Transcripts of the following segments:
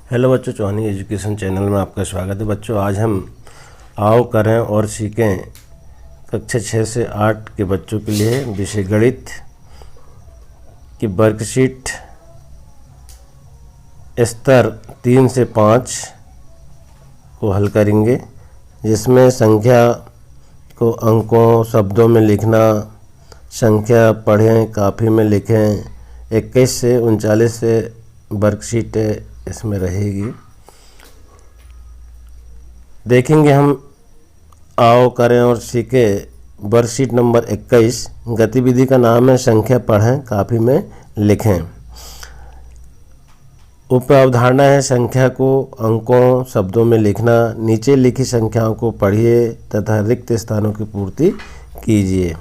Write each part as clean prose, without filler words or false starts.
Hello बच्चों, चौहानी education channel में आपका स्वागत है। बच्चों, आज हम आओ करें और सीखें कक्षा 6 से 8 के बच्चों के लिए विषय गणित की वर्कशीट स्तर 3 से 5 को हल करेंगे, जिसमें संख्या को अंकों शब्दों में लिखना, संख्या पढ़ें काफ़ी में लिखें, 21 से 39 से वर्कशीट इसमें रहेगी। देखेंगे हम आओ करें और सीखें वर्कशीट नंबर 21। गतिविधि का नाम है संख्या पढ़ें काफ़ी में लिखें। उप अवधारणा है संख्या को अंकों शब्दों में लिखना। नीचे लिखी संख्याओं को पढ़िए तथा रिक्त स्थानों की पूर्ति कीजिए।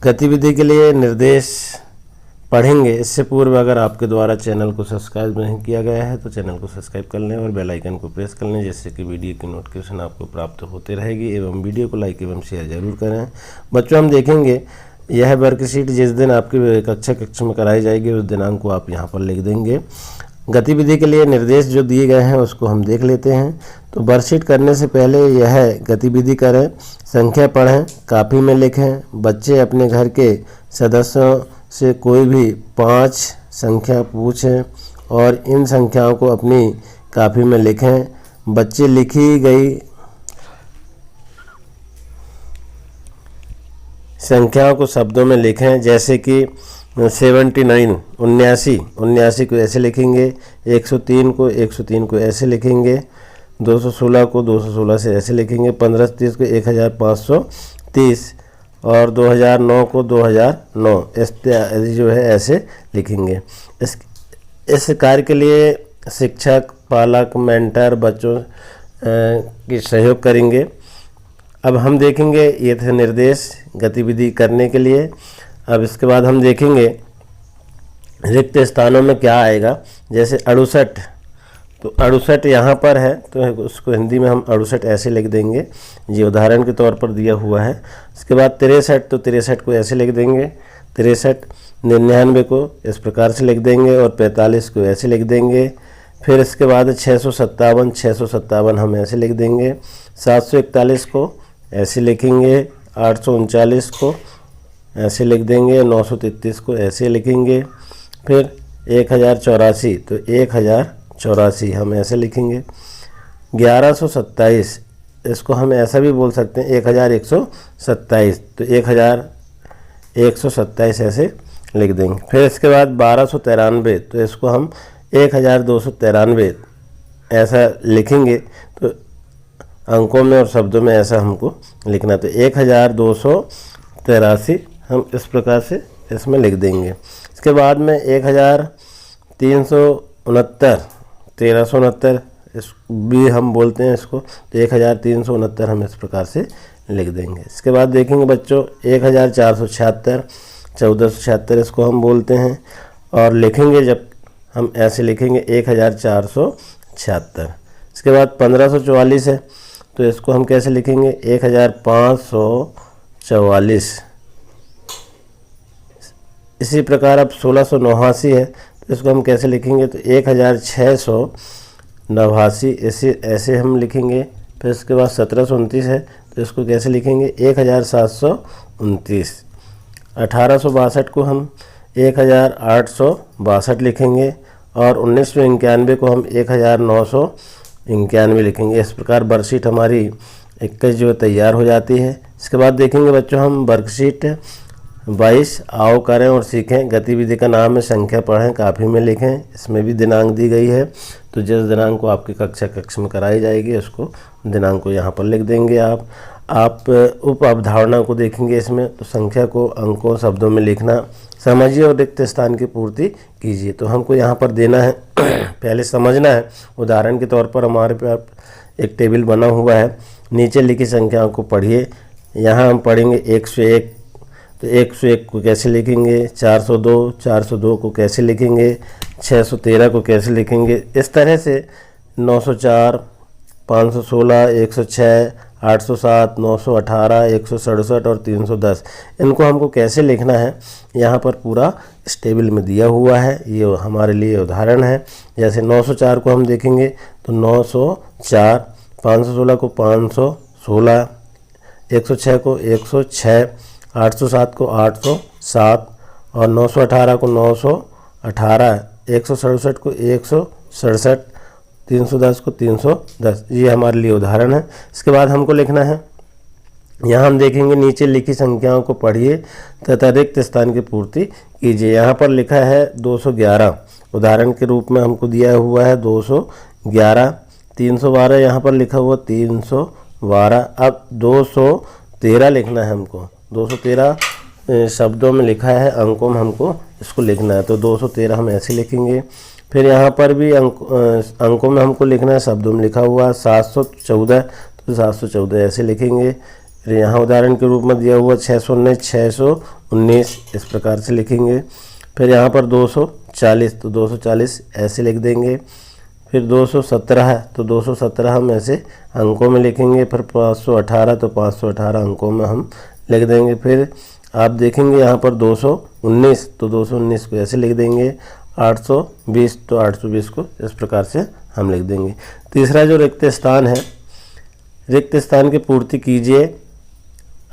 गतिविधि के लिए निर्देश पढ़ेंगे। इससे पूर्व अगर आपके द्वारा चैनल को सब्सक्राइब नहीं किया गया है तो चैनल को सब्सक्राइब कर लें और बेल आइकन को प्रेस कर लें, जिससे कि वीडियो की नोटिफिकेशन आपको प्राप्त होती रहेगी। एवं वीडियो को लाइक एवं शेयर जरूर करें। बच्चों, हम देखेंगे यह वर्कशीट जिस दिन आपकी कक्षा में कराई जाएगी उस दिनांक को आप यहाँ पर लिख देंगे। गतिविधि के लिए निर्देश जो दिए गए हैं उसको हम देख लेते हैं। तो वर्कशीट करने से पहले यह गतिविधि करें, संख्या पढ़ें काफ़ी में लिखें। बच्चे अपने घर के सदस्यों से कोई भी 5 संख्या पूछें और इन संख्याओं को अपनी कापी में लिखें। बच्चे लिखी गई संख्याओं को शब्दों में लिखें, जैसे कि 79 79 को ऐसे लिखेंगे, 103 को ऐसे लिखेंगे, 216 को 216 से ऐसे लिखेंगे, 1530 को 1530 और 2009 को 2009 इत्यादि जो है ऐसे लिखेंगे। इस कार्य के लिए शिक्षक, पालक, मेंटर बच्चों की सहयोग करेंगे। अब हम देखेंगे ये थे निर्देश गतिविधि करने के लिए। अब इसके बाद हम देखेंगे रिक्त स्थानों में क्या आएगा। जैसे 68, तो 68 यहाँ पर है तो उसको हिंदी में हम 68 ऐसे लिख देंगे, ये उदाहरण के तौर पर दिया हुआ है। इसके बाद 63, तो 63 को ऐसे लिख देंगे 63। 99 को इस प्रकार से लिख देंगे और 45 को ऐसे लिख देंगे। फिर इसके बाद 657 हम ऐसे लिख देंगे। 741 को ऐसे लिखेंगे, 839 को ऐसे लिख देंगे, 933 को ऐसे लिखेंगे। फिर 1084, तो 1084 हम ऐसे लिखेंगे। 1127, इसको हम ऐसा भी बोल सकते हैं 1127, तो 1127 ऐसे लिख देंगे। फिर इसके बाद 1293, तो इसको हम 1293 ऐसा लिखेंगे। तो अंकों में और शब्दों में ऐसा हमको लिखना, तो 1283 हम इस प्रकार से इसमें लिख देंगे। इसके बाद में 1369 इस भी हम बोलते हैं इसको, तो 1369 हम इस प्रकार से लिख देंगे। इसके बाद देखेंगे बच्चों 1476, 1476 इसको हम बोलते हैं और लिखेंगे जब हम ऐसे लिखेंगे 1476। इसके बाद 1544 है, तो इसको हम कैसे लिखेंगे 1544। इसी प्रकार अब 1689 है, तो इसको हम कैसे लिखेंगे, तो 1689 ऐसे हम लिखेंगे। फिर इसके बाद 1729 है, तो इसको कैसे लिखेंगे 1729। 1862 को हम 1862 लिखेंगे और 1991 को हम 1991 लिखेंगे। इस प्रकार वर्कशीट हमारी 21 जो तैयार हो जाती है। इसके बाद देखेंगे बच्चों हम वर्कशीट 22 आओ करें और सीखें। गतिविधि का नाम है संख्या पढ़ें काफ़ी में लिखें। इसमें भी दिनांक दी गई है, तो जिस दिनांक को आपकी कक्षा में कराई जाएगी उसको दिनांक को यहाँ पर लिख देंगे। आप उप अवधारणा को देखेंगे इसमें, तो संख्या को अंकों शब्दों में लिखना, समझिए और रिक्त स्थान की पूर्ति कीजिए। तो हमको यहाँ पर देना है पहले समझना है। उदाहरण के तौर पर हमारे पास एक टेबल बना हुआ है, नीचे लिखी संख्याओं को पढ़िए। यहाँ हम पढ़ेंगे 101, तो 101 को कैसे लिखेंगे, 402 को कैसे लिखेंगे, 613 को कैसे लिखेंगे। इस तरह से 904, 516, 106, 807, 918, 167 और 310। इनको हमको कैसे लिखना है यहाँ पर पूरा इस टेबल में दिया हुआ है, ये हमारे लिए उदाहरण है। जैसे 904 को हम देखेंगे तो 904, 516 को 516, 106 को 106, 807 को 807 और 918 को 918, 167 को 167, 310 को 310। ये हमारे लिए उदाहरण है। इसके बाद हमको लिखना है, यहाँ हम देखेंगे नीचे लिखी संख्याओं को पढ़िए तथा रिक्त स्थान की पूर्ति कीजिए। यहाँ पर लिखा है 211, उदाहरण के रूप में हमको दिया हुआ है 211। 312 यहाँ पर लिखा हुआ 312। अब 213 लिखना है हमको, 213 शब्दों में लिखा है, अंकों में हमको इसको लिखना है, तो 213 हम ऐसे लिखेंगे। फिर यहाँ पर भी अंकों में हमको लिखना है, शब्दों में लिखा हुआ 714, तो 714 ऐसे लिखेंगे। फिर यहाँ उदाहरण के रूप में दिया हुआ 619, 619 इस प्रकार से लिखेंगे। फिर यहाँ पर 240, तो 240 ऐसे लिख देंगे। फिर 217 है तो 217 हम ऐसे अंकों में लिखेंगे। फिर 518, तो 518 अंकों में हम लिख देंगे। फिर आप देखेंगे यहाँ पर 219, तो 219 को ऐसे लिख देंगे। 820, तो 820 को इस प्रकार से हम लिख देंगे। तीसरा जो रिक्त स्थान है, रिक्त स्थान की पूर्ति कीजिए।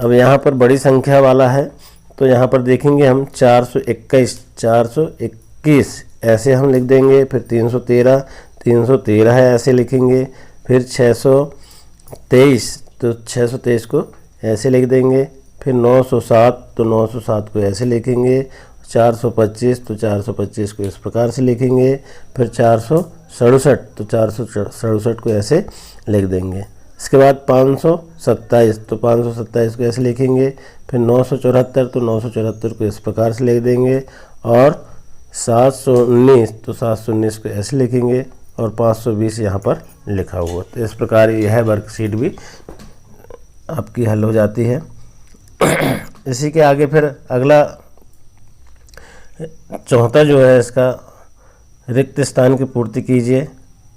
अब यहाँ पर बड़ी संख्या वाला है, तो यहाँ पर देखेंगे हम 421, 421 ऐसे हम लिख देंगे। फिर 313, 313 है ऐसे लिखेंगे। फिर 623, तो 623 को ऐसे लिख देंगे। फिर 907, तो 907 को ऐसे लिखेंगे। 425, तो 425 को इस प्रकार से लिखेंगे। फिर 467, तो 467 को ऐसे लिख देंगे। इसके बाद 527, तो 527 को ऐसे लिखेंगे। फिर 974, तो 974 को इस प्रकार से लिख देंगे। और 719, तो 719 को ऐसे लिखेंगे। और 520 यहाँ पर लिखा हुआ। तो इस प्रकार यह वर्कशीट भी आपकी हल हो जाती है। इसी के आगे फिर अगला चौथा जो है इसका, रिक्त स्थान की पूर्ति कीजिए।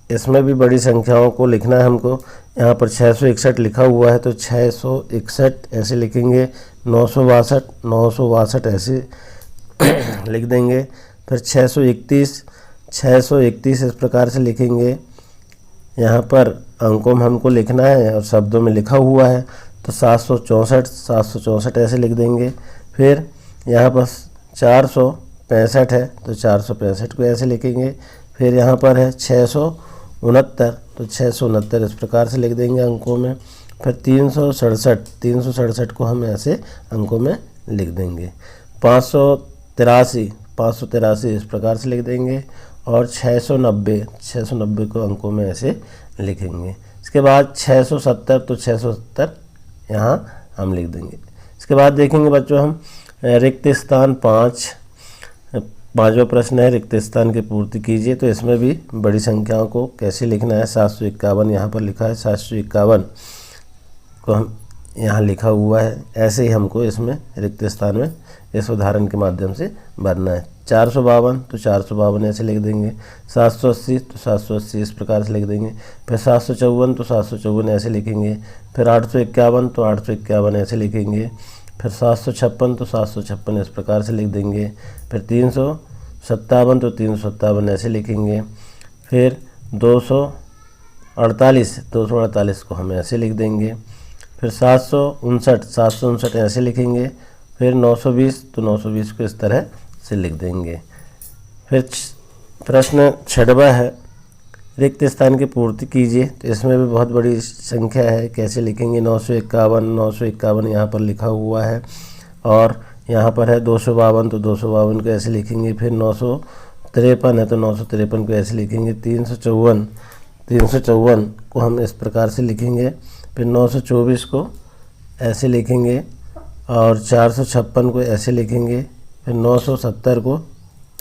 इसमें भी बड़ी संख्याओं को लिखना है हमको। यहाँ पर 661 लिखा हुआ है, तो 661 ऐसे लिखेंगे। 962, 962 ऐसे लिख देंगे। फिर 631, 631 इस प्रकार से लिखेंगे। यहाँ पर अंकों में हमको लिखना है और शब्दों में लिखा हुआ है, तो 764, 764 ऐसे लिख देंगे। फिर यहाँ पर 465 है, तो 465 को ऐसे लिखेंगे। फिर यहाँ पर है 669, तो 669 इस प्रकार से लिख देंगे अंकों में। फिर 367, 367 को हम ऐसे अंकों में लिख देंगे। 583, 583 इस प्रकार से लिख देंगे। और 690, 690 को अंकों में ऐसे लिखेंगे। इसके बाद 670, तो 670 यहाँ हम लिख देंगे। इसके बाद देखेंगे बच्चों हम रिक्त स्थान 5, पाँचवा प्रश्न है, रिक्त स्थान की पूर्ति कीजिए। तो इसमें भी बड़ी संख्याओं को कैसे लिखना है। 751 यहाँ पर लिखा है, 751 को हम यहाँ लिखा हुआ है। ऐसे ही हमको इसमें रिक्त स्थान में इस उदाहरण के माध्यम से भरना है। 452, तो 452 ऐसे लिख देंगे। 780, तो 780 इस प्रकार से लिख देंगे। फिर 754, तो 754 ऐसे लिखेंगे। फिर 851, तो 851 ऐसे लिखेंगे। फिर 756, तो 756 इस प्रकार से लिख देंगे। फिर 357, तो 357 ऐसे लिखेंगे। फिर 248, 248 को हम ऐसे लिख देंगे। फिर 759, 759 ऐसे लिखेंगे। फिर 920, तो 920 को इस तरह से लिख देंगे। फिर प्रश्न 6वां है, रिक्त स्थान की पूर्ति कीजिए। तो इसमें भी बहुत बड़ी संख्या है, कैसे लिखेंगे। 951, 951 यहाँ पर लिखा हुआ है। और यहाँ पर है 252, तो 252 को ऐसे लिखेंगे। फिर 953 है, तो 953 को ऐसे लिखेंगे। 354, 354 को हम इस प्रकार से लिखेंगे। फिर 924 को ऐसे लिखेंगे। और 456 को ऐसे लिखेंगे। फिर 970 को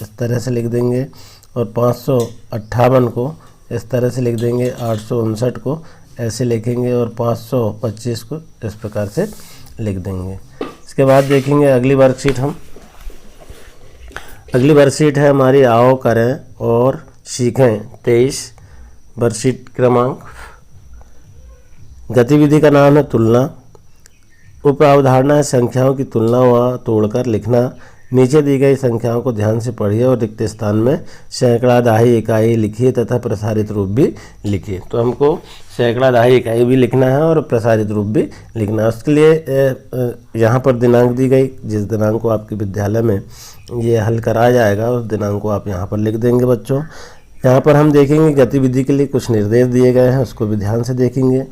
इस तरह से लिख देंगे। और 558 को इस तरह से लिख देंगे। 859 को ऐसे लिखेंगे। और 525 को इस प्रकार से लिख देंगे। इसके बाद देखेंगे अगली वर्कशीट हम। अगली वर्कशीट है हमारी, आओ करें और सीखें 23, वर्कशीट क्रमांक गतिविधि का नाम है तुलना। उपअवधारणा है संख्याओं की तुलना व तोड़कर लिखना। नीचे दी गई संख्याओं को ध्यान से पढ़िए और रिक्त स्थान में सैकड़ा, दहाई, इकाई लिखिए तथा प्रसारित रूप भी लिखिए। तो हमको सैकड़ा, दहाई, इकाई भी लिखना है और प्रसारित रूप भी लिखना है। उसके लिए यहाँ पर दिनांक दी गई, जिस दिनांक को आपके विद्यालय में ये हल कराया जाएगा उस दिनांक को आप यहाँ पर लिख देंगे बच्चों। यहाँ पर हम देखेंगे गतिविधि के लिए कुछ निर्देश दिए गए हैं, उसको भी ध्यान से देखेंगे।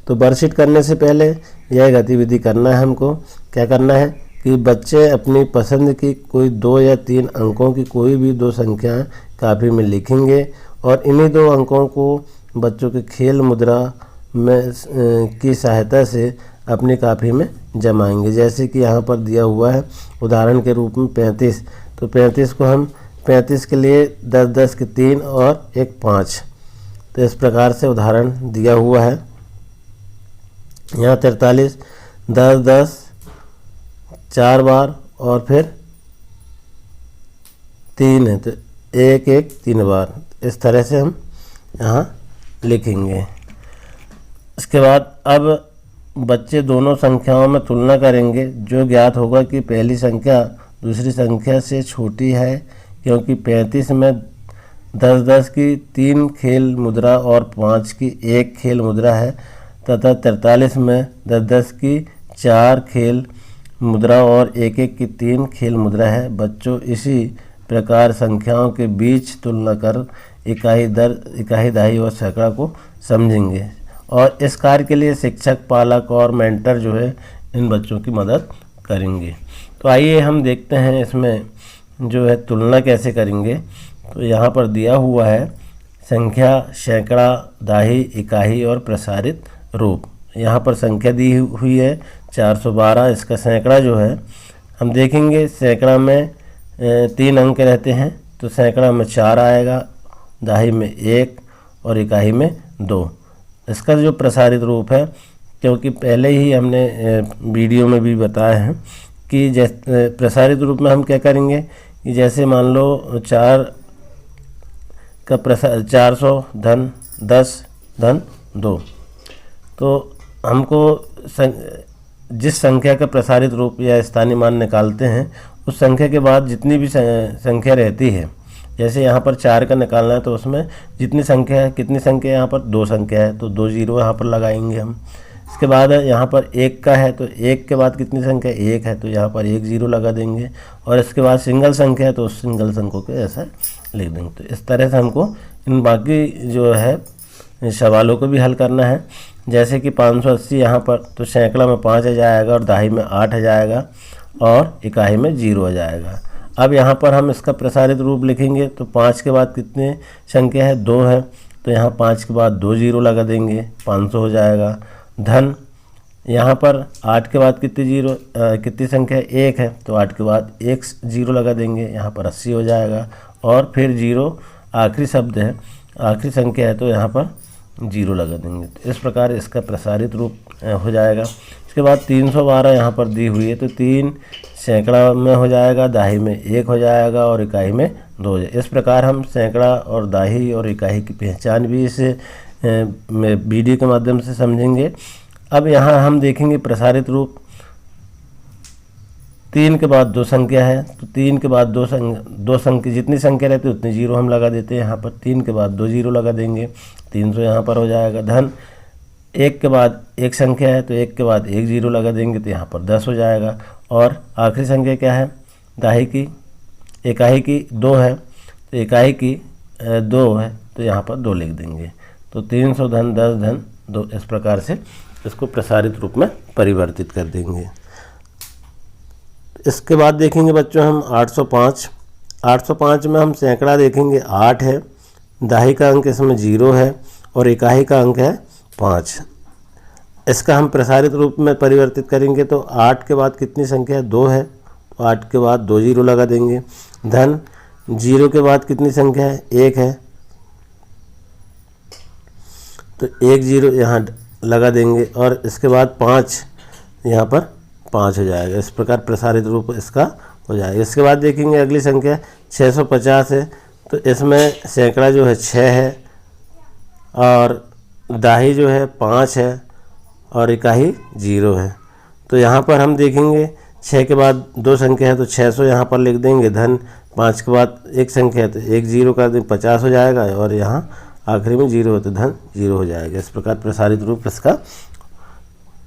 तो वर्कशीट करने से पहले यह गतिविधि करना है हमको। क्या करना है कि बच्चे अपनी पसंद की कोई 2 या 3 अंकों की कोई भी 2 संख्याएं कापी में लिखेंगे और इन्हीं 2 अंकों को बच्चों के खेल मुद्रा में की सहायता से अपनी कापी में जमाएंगे। जैसे कि यहाँ पर दिया हुआ है उदाहरण के रूप में 35, तो 35 को हम 35 के लिए 10-10 के 3 और एक 5, तो इस प्रकार से उदाहरण दिया हुआ है। यहाँ 43 10-10 4 बार और फिर 3 है तो 1-1 3 बार, इस तरह से हम यहाँ लिखेंगे। इसके बाद अब बच्चे दोनों संख्याओं में तुलना करेंगे। जो ज्ञात होगा कि पहली संख्या दूसरी संख्या से छोटी है, क्योंकि 35 में 10-10 की 3 खेल मुद्रा और 5 की 1 खेल मुद्रा है तथा 43 में 10-10 की 4 खेल मुद्रा और 1-1 की 3 खेल मुद्रा है। बच्चों इसी प्रकार संख्याओं के बीच तुलना कर इकाई दर, इकाई, दहाई और सैकड़ा को समझेंगे और इस कार्य के लिए शिक्षक, पालक और मेंटर जो है इन बच्चों की मदद करेंगे। तो आइए हम देखते हैं इसमें जो है तुलना कैसे करेंगे। तो यहाँ पर दिया हुआ है संख्या, सैकड़ा, दाही, इकाई और प्रसारित रूप। यहाँ पर संख्या दी हुई है 412। इसका सैकड़ा जो है हम देखेंगे, सैकड़ा में 3 अंक रहते हैं तो सैकड़ा में 4 आएगा, दाही में 1 और इकाई में 2। इसका जो प्रसारित रूप है, क्योंकि पहले ही हमने वीडियो में भी बताया है कि जैसे प्रसारित रूप में हम क्या करेंगे कि जैसे मान लो 4 का 400 धन 10 धन 2, तो हमको जिस संख्या का प्रसारित रूप या स्थानीय मान निकालते हैं उस संख्या के बाद जितनी भी संख्या रहती है, जैसे यहाँ पर 4 का निकालना है तो उसमें जितनी संख्या है, कितनी संख्या है, यहाँ पर 2 संख्या है तो 2 जीरो यहाँ पर लगाएंगे हम। इसके बाद यहाँ पर 1 का है तो 1 के बाद कितनी संख्या 1 है तो यहाँ पर 1 जीरो लगा देंगे और इसके बाद सिंगल संख्या है तो उस सिंगल संख्या को ऐसा लिख देंगे। तो इस तरह से हमको इन बाकी जो है सवालों को भी हल करना है। जैसे कि 580 यहाँ पर तो सैकड़ा में 5 आ जाएगा और दाही में 8 आ जाएगा और इकाई में 0 आ जाएगा। अब यहाँ पर हम इसका प्रसारित रूप लिखेंगे तो 5 के बाद कितनी संख्या है 2 है तो यहाँ 5 के बाद 2 जीरो लगा देंगे, 500 हो जाएगा। धन यहाँ पर 8 के बाद कितनी संख्या 1 है तो 8 के बाद 1 जीरो लगा देंगे, यहाँ पर 80 हो जाएगा और फिर 0 आखिरी शब्द है, आखिरी संख्या है तो यहाँ पर 0 लगा देंगे। तो इस प्रकार इसका प्रसारित रूप हो जाएगा। इसके बाद 312 यहाँ पर दी हुई है तो 3 सैकड़ा में हो जाएगा, दाही में 1 हो जाएगा और इकाई में 2 हो जाएगा। इस प्रकार हम सैकड़ा और दाही और इकाई की पहचान भी इस वीडियो के माध्यम से समझेंगे। अब यहाँ हम देखेंगे प्रसारित रूप। 3 के बाद 2 संख्या है तो 3 के बाद 2 संख्या जितनी संख्या रहती है उतनी जीरो हम लगा देते हैं। यहाँ पर 3 के बाद 2 जीरो लगा देंगे, 300 यहाँ पर हो जाएगा। धन 1 के बाद 1 संख्या है तो 1 के बाद 1 जीरो लगा देंगे तो यहाँ पर 10 हो जाएगा। और आखिरी संख्या क्या है, दाही की, इकाई की 2 है तो इकाई की 2 है तो यहाँ पर 2 लिख देंगे। तो 300 धन 10 धन 2, इस प्रकार से इसको प्रसारित रूप में परिवर्तित कर देंगे। इसके बाद देखेंगे बच्चों हम 805। 805 में हम सैकड़ा देखेंगे 8 है, दाही का अंक इसमें 0 है और इकाई का अंक है 5। इसका हम प्रसारित रूप में परिवर्तित करेंगे तो 8 के बाद कितनी संख्या 2 है तो 8 के बाद 2 जीरो लगा देंगे। धन 0 के बाद कितनी संख्या है 1 है तो 1 जीरो यहाँ लगा देंगे और इसके बाद 5 यहाँ पर 5 हो जाएगा। इस प्रकार प्रसारित रूप इसका हो जाएगा। इसके बाद देखेंगे अगली संख्या 650 है तो इसमें सैकड़ा जो है 6 है और दाही जो है 5 है और इकाई 0 है। तो यहाँ पर हम देखेंगे 6 के बाद 2 संख्या है तो 600 यहाँ पर लिख देंगे, धन 5 के बाद 1 संख्या है तो 1 0 कर देंगे, 50 हो जाएगा, और यहाँ आखिरी में 0 हो तो धन 0 हो जाएगा। इस प्रकार प्रसारित रूप इसका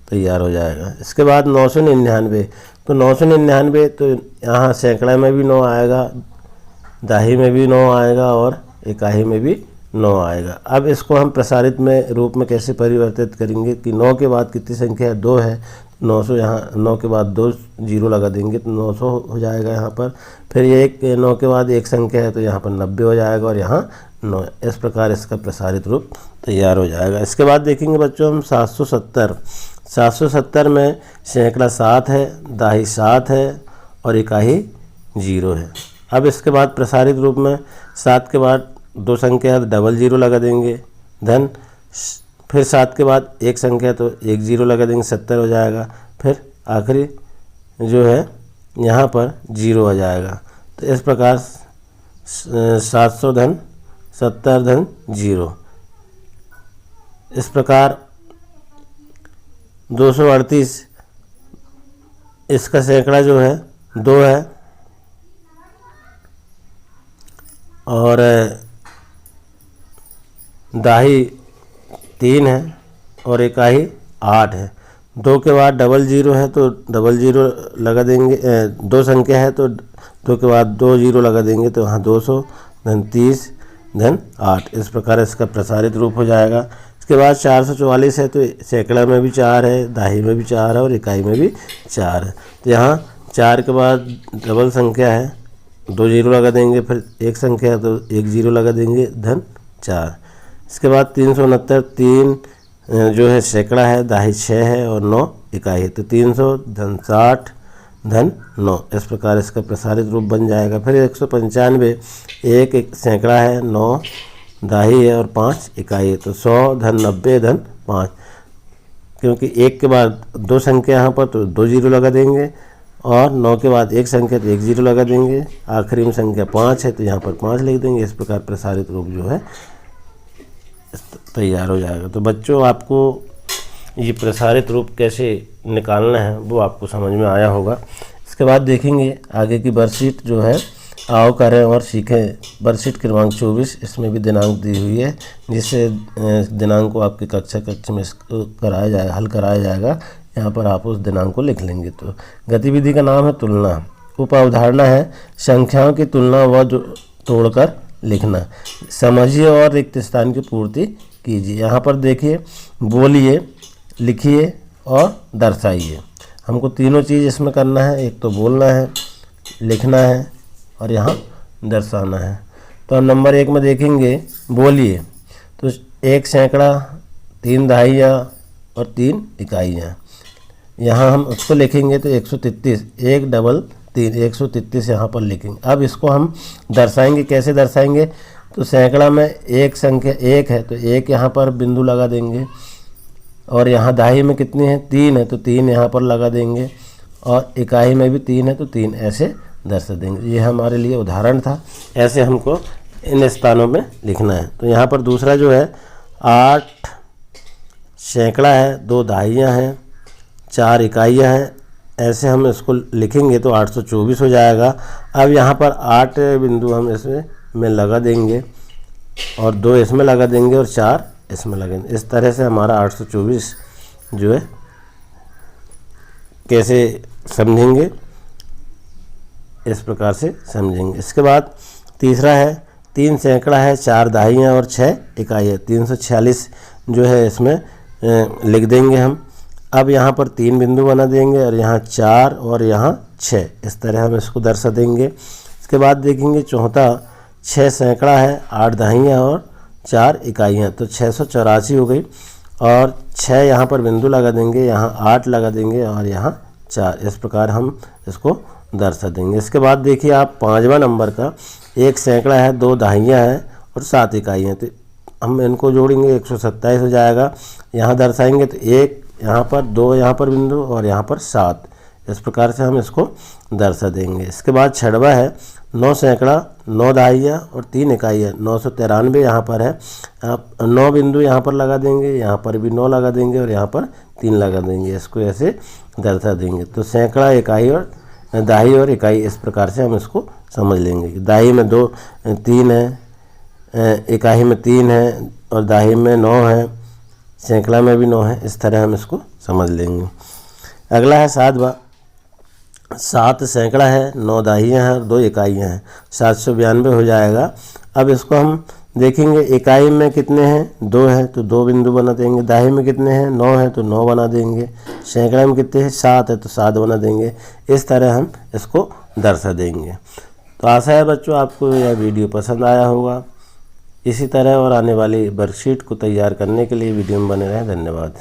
तैयार हो जाएगा। इसके बाद 999, तो 999 तो यहाँ सैकड़ा में भी 9 आएगा, दाही में भी 9 आएगा और इकाई में भी 9 आएगा। अब इसको हम प्रसारित में रूप में कैसे परिवर्तित करेंगे कि 9 के बाद कितनी संख्या है, 2 है, 900 यहाँ 9 के बाद 2 0 लगा देंगे तो 900 हो जाएगा यहाँ पर। फिर ये 9 के बाद 1 संख्या है तो यहाँ पर 90 हो जाएगा और यहाँ 9। इस प्रकार इसका प्रसारित रूप तैयार हो जाएगा। इसके बाद देखेंगे बच्चों हम 770 में सैकड़ा 7 है, दाही 7 है और इकाई 0 है। अब इसके बाद प्रसारित रूप में 7 के बाद 2 संख्या है तो डबल 0 लगा देंगे, धन फिर 7 के बाद 1 संख्या तो 1 0 लगा देंगे, 70 हो जाएगा। फिर आखिरी जो है यहाँ पर 0 हो जाएगा। तो इस प्रकार 700 धन 70 धन 0। इस प्रकार 238 इसका सैकड़ा जो है 2 है और दाही 3 है और इकाई 8 है। 2 के बाद डबल 0 है तो डबल 0 लगा देंगे, 2 संख्या है तो 2 के बाद 2 0 लगा देंगे तो यहाँ 200 धन 30 धन 8। इस प्रकार इसका प्रसारित रूप हो जाएगा। इसके बाद 444 है तो सैकड़ा में भी 4 है, दाही में भी 4 है और इकाई में भी 4 है। तो यहाँ 4 के बाद डबल संख्या है 2 0 लगा देंगे, फिर 1 संख्या है तो 1 0 लगा देंगे, धन 4। इसके बाद 369 3 जो है सैकड़ा है, दाही 6 है और 9 इकाई है तो 300 धन 60 धन 9। इस प्रकार इसका प्रसारित रूप बन जाएगा। फिर 195 एक सैकड़ा है, 9 दाही है और 5 इकाई है तो 100 धन 90 धन 5। क्योंकि 1 के बाद 2 संख्या यहाँ पर तो 2 0 लगा देंगे और 9 के बाद 1 संख्या तो 1 0 लगा देंगे, आखिरी में संख्या 5 है तो यहाँ पर 5 लिख देंगे। इस प्रकार प्रसारित रूप जो है तैयार हो जाएगा। तो बच्चों आपको ये प्रसारित रूप कैसे निकालना है वो आपको समझ में आया होगा। इसके बाद देखेंगे आगे की वर्कशीट जो है, आओ करें और सीखें, वर्कशीट क्रमांक 24। इसमें भी दिनांक दी हुई है जिससे दिनांक को आपकी कक्षा में कराया जाएगा, हल कराया जाएगा। यहाँ पर आप उस दिनांक को लिख लेंगे। तो गतिविधि का नाम है तुलना। उपावधारणा है संख्याओं की तुलना व तोड़कर लिखना। समझिए और रिक्त स्थान की पूर्ति कीजिए। यहाँ पर देखिए, बोलिए, लिखिए और दर्शाइए। हमको तीनों चीज़ इसमें करना है, एक तो बोलना है, लिखना है और यहाँ दर्शाना है। तो हम नंबर 1 में देखेंगे बोलिए, तो 1 सैकड़ा, 3 दहाइयाँ और 3 इकाइयाँ। यहाँ हम उसको लिखेंगे तो 133, 1 डबल 3 133 यहाँ पर लिखेंगे। अब इसको हम दर्शाएंगे, कैसे दर्शाएंगे, तो सैकड़ा में 1 संख्या 1 है तो 1 यहाँ पर बिंदु लगा देंगे और यहाँ दहाई में कितनी है, 3 है तो 3 यहाँ पर लगा देंगे और इकाई में भी 3 है तो 3 ऐसे दर्शा देंगे। ये हमारे लिए उदाहरण था, ऐसे हमको इन स्थानों में लिखना है। तो यहाँ पर दूसरा जो है 8 सैकड़ा है, 2 दहाइयाँ हैं, 4 इकाइयाँ हैं, ऐसे हम इसको लिखेंगे तो 824 हो जाएगा। अब यहाँ पर 8 बिंदु हम इसमें लगा देंगे और 2 इसमें लगा देंगे और 4 इसमें लगेंगे। इस तरह से हमारा 824 जो है कैसे समझेंगे, इस प्रकार से समझेंगे। इसके बाद तीसरा है 3 सैकड़ा है, 4 दहाइयाँ और 6 इकाई है, 346 जो है इसमें लिख देंगे हम। अब यहाँ पर 3 बिंदु बना देंगे और यहाँ 4 और यहाँ 6, इस तरह हम इसको दर्शा देंगे। इसके बाद देखेंगे चौथा 6 सैकड़ा है, 8 दहाइयाँ और 4 इकाइयाँ, तो 684 हो गई और 6 यहाँ पर बिंदु लगा देंगे, यहाँ 8 लगा देंगे और यहाँ 4। इस प्रकार हम इसको दर्शा देंगे। इसके बाद देखिए आप 5वां नंबर का 1 सैकड़ा है, 2 दहाइयाँ हैं और 7 इकाइयाँ, तो हम इनको जोड़ेंगे 127 हो जाएगा। यहाँ दर्शाएंगे तो 1 यहाँ पर, 2 यहाँ पर बिंदु और यहाँ पर 7, इस प्रकार से हम इसको दर्शा देंगे। इसके बाद 6वां है 9 सैकड़ा, 9 दहाइयाँ और 3 इकाइयाँ, 993 यहाँ पर है। आप 9 बिंदु यहाँ पर लगा देंगे, यहाँ पर भी 9 लगा देंगे और यहाँ पर 3 लगा देंगे। इसको ऐसे दर्शा देंगे। तो सैकड़ा, इकाई और दहाई और इकाई, इस प्रकार से हम इसको समझ लेंगे कि दहाई में 3 है, इकाई में 3 है और दहाई में 9 है, सैकड़ा में भी 9 है। इस तरह हम इसको समझ लेंगे। अगला है 7वां। 7 सैकड़ा है, 9 दहाइयाँ हैं और 2 इकाइयाँ हैं, 792 हो जाएगा। अब इसको हम देखेंगे, इकाई में कितने हैं, 2 है तो 2 बिंदु बना देंगे। दहाई में कितने हैं, 9 है तो 9 बना देंगे। सैकड़ा में कितने हैं, 7 है तो 7 बना देंगे। इस तरह हम इसको दर्शा देंगे। तो आशा है बच्चों आपको यह वीडियो पसंद आया होगा। इसी तरह और आने वाली वर्कशीट को तैयार करने के लिए वीडियो में बने रहें। धन्यवाद।